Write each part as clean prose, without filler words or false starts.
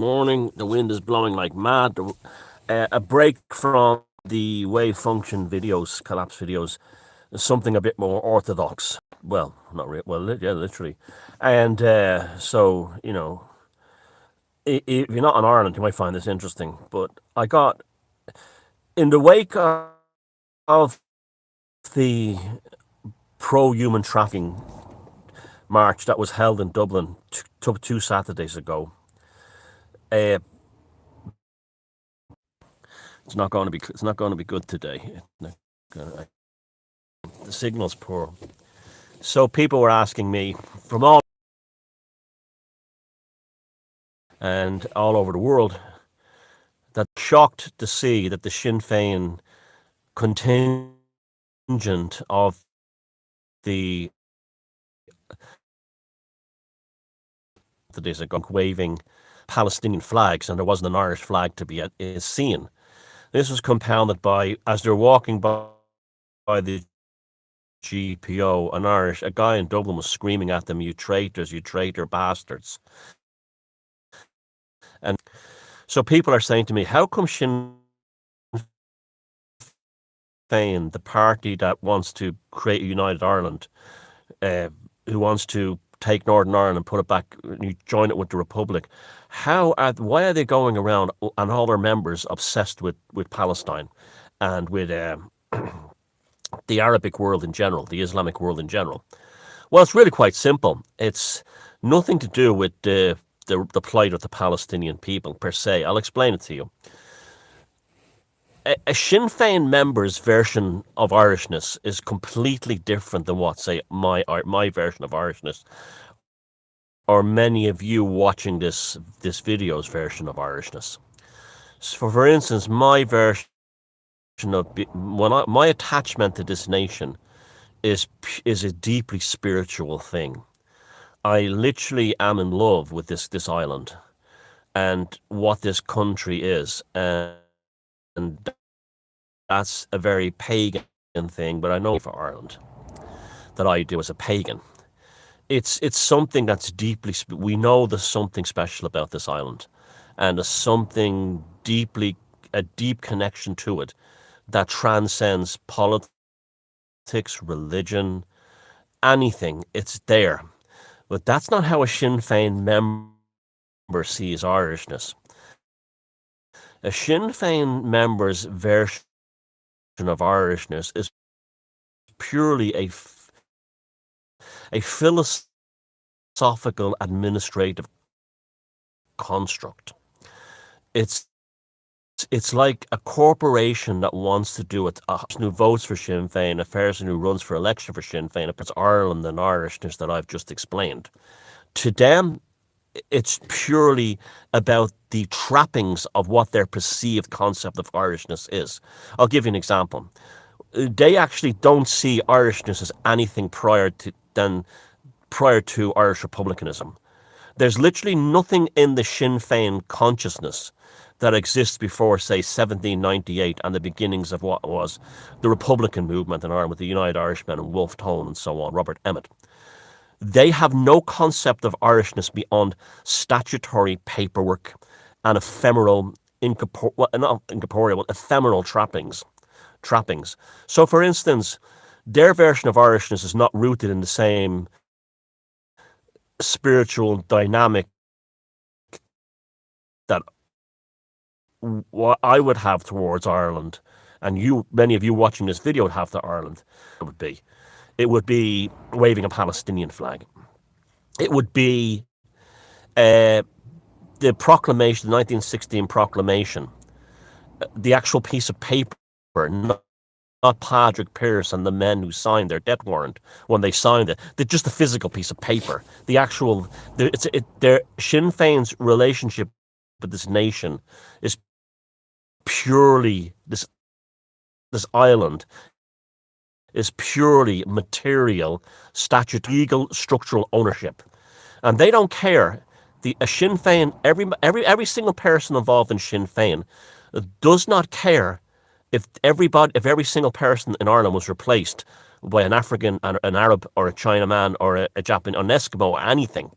Morning. The wind is blowing like mad. A break from the wave function videos, collapse videos, something a bit more orthodox. Well, not really. Well, yeah, literally. And so, if you're not in Ireland, you might find this interesting. But I got, in the wake of the pro human trafficking march that was held in Dublin two Saturdays ago, uh, it's not going to be good today. The signal's poor. So people were asking me from all and all over the world that shocked to see that the Sinn Fein contingent of the days ago waving Palestinian flags, and there wasn't an Irish flag to be seen. This was compounded by, as they're walking by the GPO, a guy in Dublin was screaming at them, "You traitors, you traitor bastards." And so people are saying to me, how come Sinn Fein, the party that wants to create a united Ireland, who wants to take Northern Ireland and put it back, you join it with the Republic, why are they going around and all their members obsessed with Palestine and with the Arabic world in general, the Islamic world in general? Well, it's really quite simple. It's nothing to do with the plight of the Palestinian people per se. I'll explain it to you. A Sinn Féin member's version of Irishness is completely different than what, say, my version of Irishness, or many of you watching this video's version of Irishness. So, for instance, my version of my attachment to this nation is a deeply spiritual thing. I literally am in love with this island and what this country is, and that's a very pagan thing, but I know for Ireland that I do as a pagan. It's something that's deeply, we know there's something special about this island, and there's something a deep connection to it that transcends politics, religion, anything. It's there. But that's not how a Sinn Féin member sees Irishness. A Sinn Féin member's version of Irishness is purely a philosophical administrative construct. It's like a corporation that wants to do it. A person who votes for Sinn Féin, a person who runs for election for Sinn Féin, it's Ireland and Irishness that I've just explained. To them, it's purely about the trappings of what their perceived concept of Irishness is. I'll give you an example. They actually don't see Irishness as anything prior to Irish republicanism. There's literally nothing in the Sinn Féin consciousness that exists before, say, 1798 and the beginnings of what was the Republican movement in Ireland with the United Irishmen and Wolfe Tone and so on, Robert Emmet. They have no concept of Irishness beyond statutory paperwork and ephemeral, ephemeral trappings. So, for instance, their version of Irishness is not rooted in the same spiritual dynamic that what I would have towards Ireland, and many of you watching this video would have to Ireland. It would be waving a Palestinian flag. It would be the proclamation, the 1916 proclamation, the actual piece of paper, not Padraig Pearse and the men who signed their death warrant when they signed it. Just a physical piece of paper. The actual, their Sinn Féin's relationship with this nation is purely this island is purely material, legal, structural ownership, and they don't care. A Sinn Féin, every single person involved in Sinn Féin does not care if every single person in Ireland was replaced by an African, an Arab, or a Chinaman, or a Japanese, an Eskimo, or anything.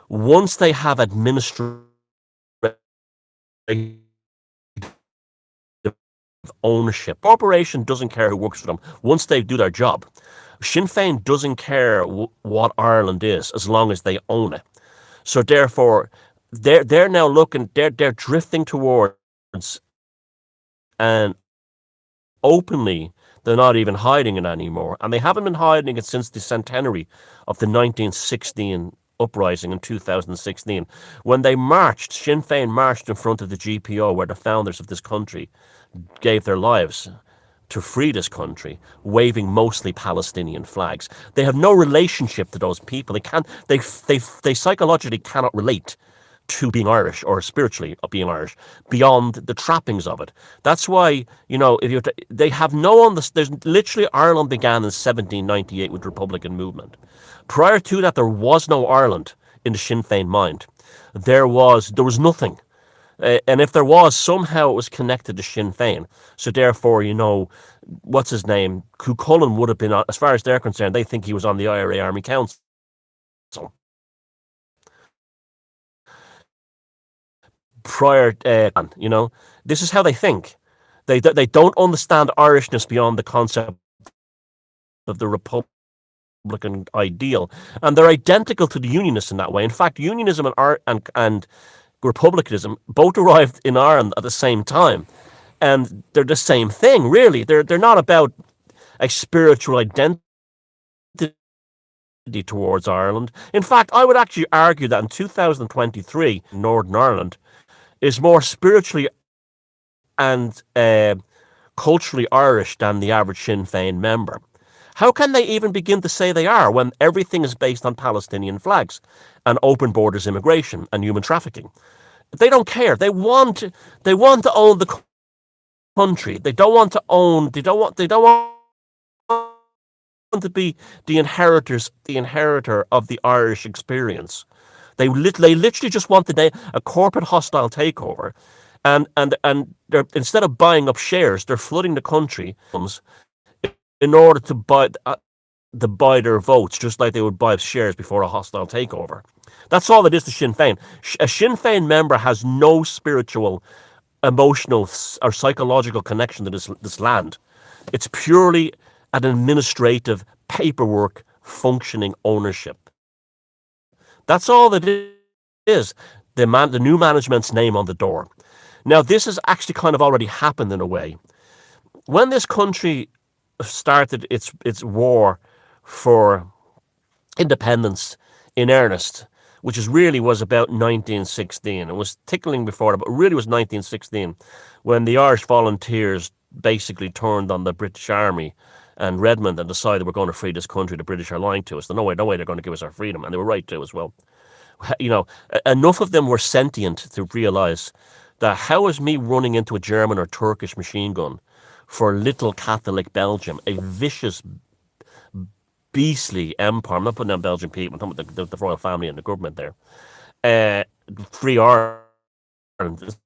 Once they have administrative ownership. Corporation doesn't care who works for them once they do their job. Sinn Féin doesn't care what Ireland is as long as they own it. So therefore, they're now looking. They're drifting towards, and openly they're not even hiding it anymore, and they haven't been hiding it since the centenary of the 1916 uprising in 2016, when they marched. Sinn Féin marched in front of the GPO, where the founders of this country gave their lives to free this country, waving mostly Palestinian flags. They have no relationship to those people. They can't. They psychologically cannot relate to being Irish or spiritually of being Irish beyond the trappings of it. That's why, if they have no there's literally, Ireland began in 1798 with the Republican movement. Prior to that, there was no Ireland in the Sinn Féin mind. There was nothing. And if there was, somehow it was connected to Sinn Féin. So therefore, what's his name? Cuchulainn would have been, as far as they're concerned, they think he was on the IRA Army Council. Prior, this is how they think. They don't understand Irishness beyond the concept of the Republican ideal, and they're identical to the Unionists in that way. In fact, Unionism and Republicanism both arrived in Ireland at the same time, and they're the same thing, really. They're not about a spiritual identity towards Ireland. In fact, I would actually argue that in 2023, Northern Ireland is more spiritually and culturally Irish than the average Sinn Féin member. How can they even begin to say they are when everything is based on Palestinian flags and open borders immigration and human trafficking? They don't care. They want to own the country. They don't want to own. They don't want to be the inheritor of the Irish experience. They literally just want a corporate hostile takeover, and they're, instead of buying up shares, they're flooding the country in order to buy their votes, just like they would buy shares before a hostile takeover. That's all it is to Sinn Féin. A Sinn Féin member has no spiritual, emotional, or psychological connection to this land. It's purely an administrative, paperwork, functioning ownership. That's all it is. The new management's name on the door. Now, this has actually kind of already happened in a way. When this country started its war for independence in earnest, which was about 1916. It was tickling before that, but really was 1916, when the Irish volunteers basically turned on the British Army and Redmond and decided we're going to free this country. The British are lying to us. There's no way they're going to give us our freedom, and they were right to as well. Enough of them were sentient to realise that how is me running into a German or Turkish machine gun for little Catholic Belgium, a vicious, beastly empire. I'm not putting down Belgian people. I'm talking about the royal family and the government there. Free Ireland.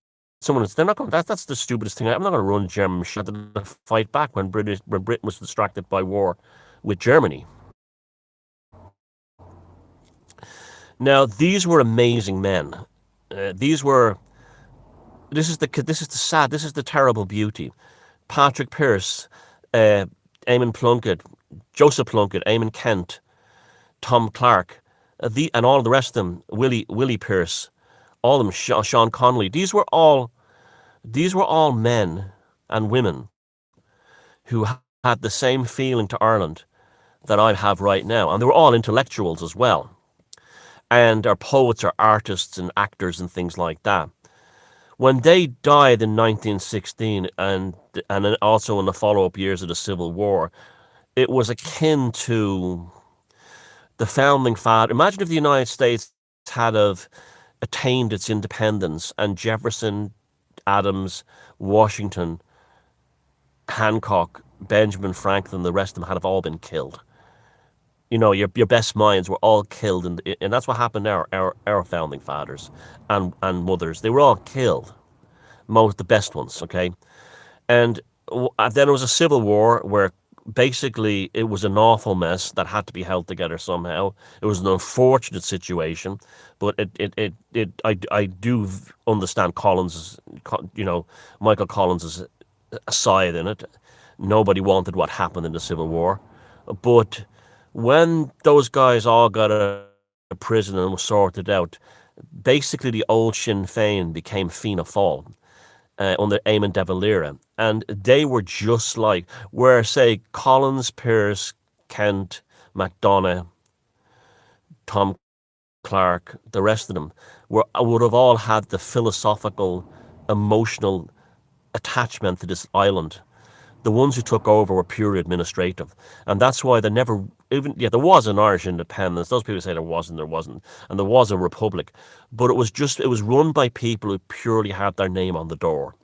They're not going. That's the stupidest thing. I'm not going to run German machine to fight back when Britain was distracted by war with Germany. Now, these were amazing men. This is the terrible beauty. Patrick Pearse, Eamon Plunkett, Joseph Plunkett, Eamon Kent, Tom Clark, and all the rest of them, Willie Pearse, all of them, Sean Connolly. These were all men and women who had the same feeling to Ireland that I have right now, and they were all intellectuals as well, and are poets or artists and actors and things like that. When they died in 1916 and also in the follow-up years of the Civil War, it was akin to the founding father. Imagine if the United States had attained its independence and Jefferson, Adams, Washington, Hancock, Benjamin Franklin, the rest of them had all been killed. Your best minds were all killed, and that's what happened to our founding fathers and mothers. They were all killed, the best ones, okay? And then there was a civil war where basically it was an awful mess that had to be held together somehow. It was an unfortunate situation, but I do understand Michael Collins's side in it. Nobody wanted what happened in the Civil War, but when those guys all got out of prison and was sorted out, basically the old Sinn Fein became Fianna Fáil under Eamon de Valera, and they were just like where, say, Collins, Pearce, Kent, MacDonough, Tom Clark, the rest of them would have all had the philosophical, emotional attachment to this island. The ones who took over were purely administrative, and that's why they never even there was an Irish independence. Those people say there wasn't, and there was a republic, but it was run by people who purely had their name on the door.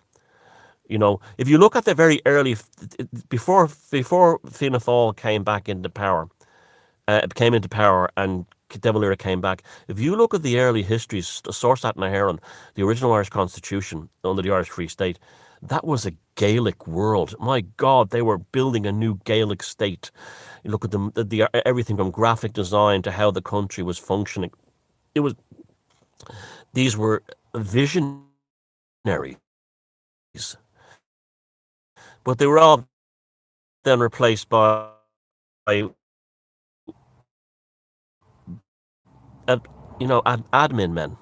If you look at the very early before Fianna Fáil came into power, and De Valera came back. If you look at the early histories, source that in Heron, the original Irish Constitution under the Irish Free State, that was a Gaelic world. My God, they were building a new Gaelic state. You look at everything from graphic design to how the country was functioning. It was These were visionaries, but they were all then replaced by admin men,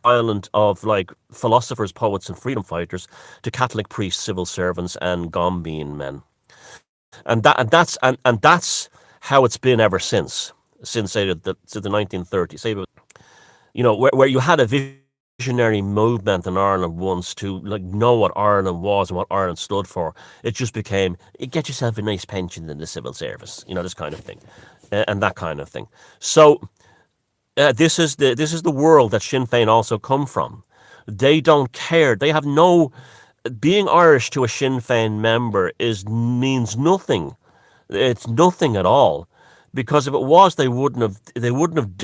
island of like philosophers, poets, and freedom fighters, to Catholic priests, civil servants, and gombeen men, and that's how it's been ever since say the 1930s. Say, where you had a visionary movement in Ireland once to like know what Ireland was and what Ireland stood for. It just became, get yourself a nice pension in the civil service, this kind of thing, and that kind of thing. So this is the world that Sinn Féin also come from. They don't care. They have no. Being Irish to a Sinn Féin member means nothing. It's nothing at all, because if it was, they wouldn't have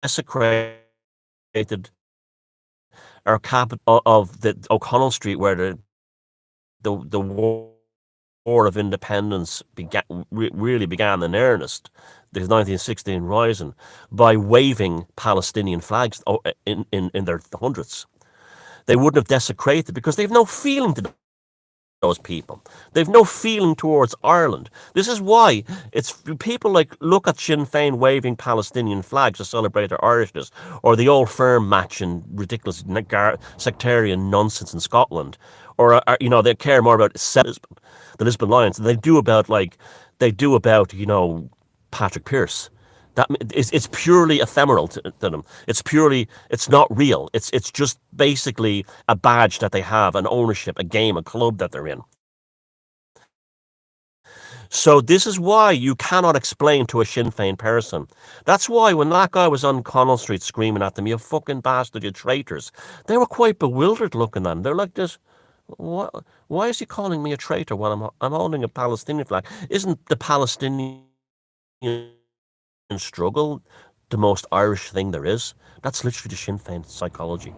desecrated our capital of the O'Connell Street, where the War of Independence really began in earnest, the 1916 Rising, by waving Palestinian flags in their hundreds. They wouldn't have desecrated, because they have no feeling to those people. They've no feeling towards Ireland. This is why it's people like look at Sinn Féin waving Palestinian flags to celebrate their Irishness, or the old firm match and ridiculous sectarian nonsense in Scotland, or they care more about the Lisbon Lions than they do about Patrick Pearse. It's purely ephemeral to them. It's not real. It's just basically a badge that they have, an ownership, a game, a club that they're in. So this is why you cannot explain to a Sinn Féin person. That's why when that guy was on Connell Street screaming at them, "You fucking bastard, you traitors," they were quite bewildered looking at him. They're like this. Why is he calling me a traitor when I'm holding a Palestinian flag? Isn't the Palestinian struggle the most Irish thing there is? That's literally the Sinn Féin psychology.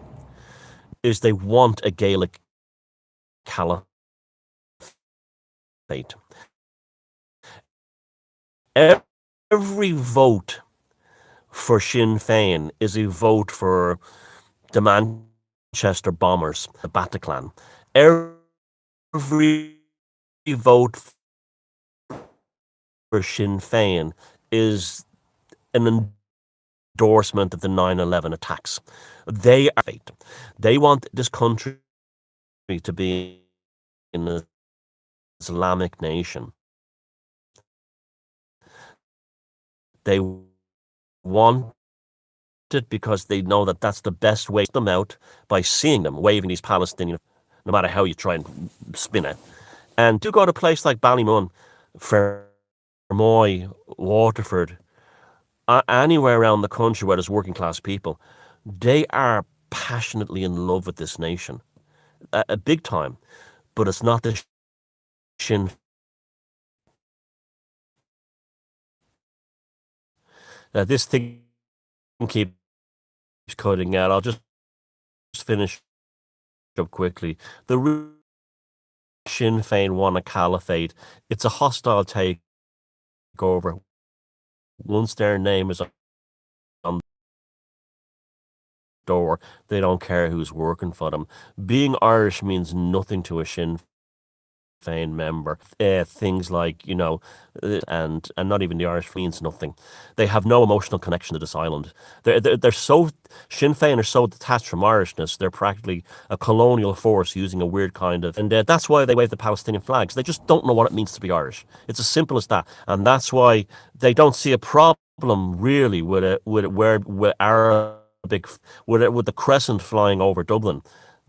Is they want a Gaelic caliphate. Every vote for Sinn Féin is a vote for the Manchester Bombers, the Bataclan. Every vote for Sinn Féin is an endorsement of the 9/11 attacks. They want this country to be an Islamic nation. They want it because they know that that's the best way to them out, by seeing them waving these Palestinian, no matter how you try and spin it. And to go to a place like Ballymun, Fermoy, Waterford, anywhere around the country where there's working class people, they are passionately in love with this nation, a big time. But it's not the Sinn. This thing keeps cutting out. I'll just finish up quickly. The Sinn Fein won a caliphate, it's a hostile takeover. Once their name is on the door, they don't care who's working for them. Being Irish means nothing to a Sinn Fein member. Things like, and not even the Irish means nothing. They have no emotional connection to this island. They're so, Sinn Fein are so detached from Irishness, they're practically a colonial force using a weird kind of, and that's why they wave the Palestinian flags. They just don't know what it means to be Irish. It's as simple as that. And that's why they don't see a problem really with Arabic, with the crescent flying over Dublin.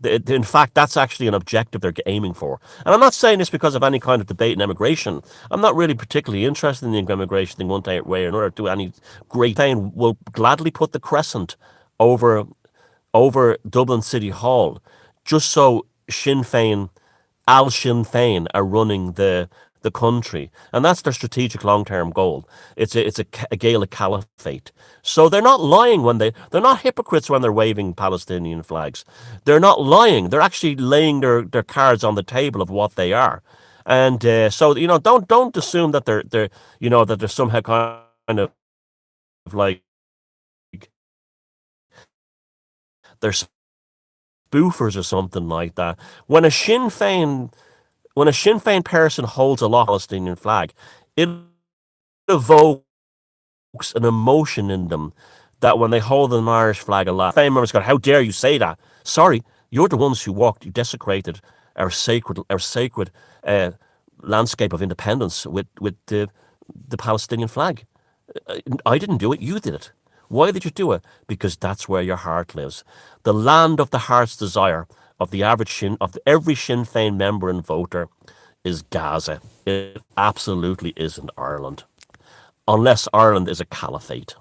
In fact, that's actually an objective they're aiming for. And I'm not saying this because of any kind of debate in immigration. I'm not really particularly interested in the immigration thing one way or another. Do any great pain will gladly put the crescent over Dublin City Hall, just so Sinn Féin, Sinn Féin are running the country, and that's their strategic long-term goal. It's a Gaelic Caliphate. So they're not lying they're not hypocrites when they're waving Palestinian flags. They're not lying. They're actually laying their cards on the table of what they are. And so don't assume that they're somehow kind of like they're spoofers or something like that. When a Sinn Féin person holds a Palestinian flag, it evokes an emotion in them that when they hold an Irish flag aloft, Féin members go, "How dare you say that? Sorry, you're the ones you desecrated our sacred landscape of independence with the Palestinian flag. I didn't do it. You did it. Why did you do it? Because that's where your heart lives. The land of the heart's desire of the every Sinn Féin member and voter is Gaza. It absolutely isn't Ireland, unless Ireland is a caliphate."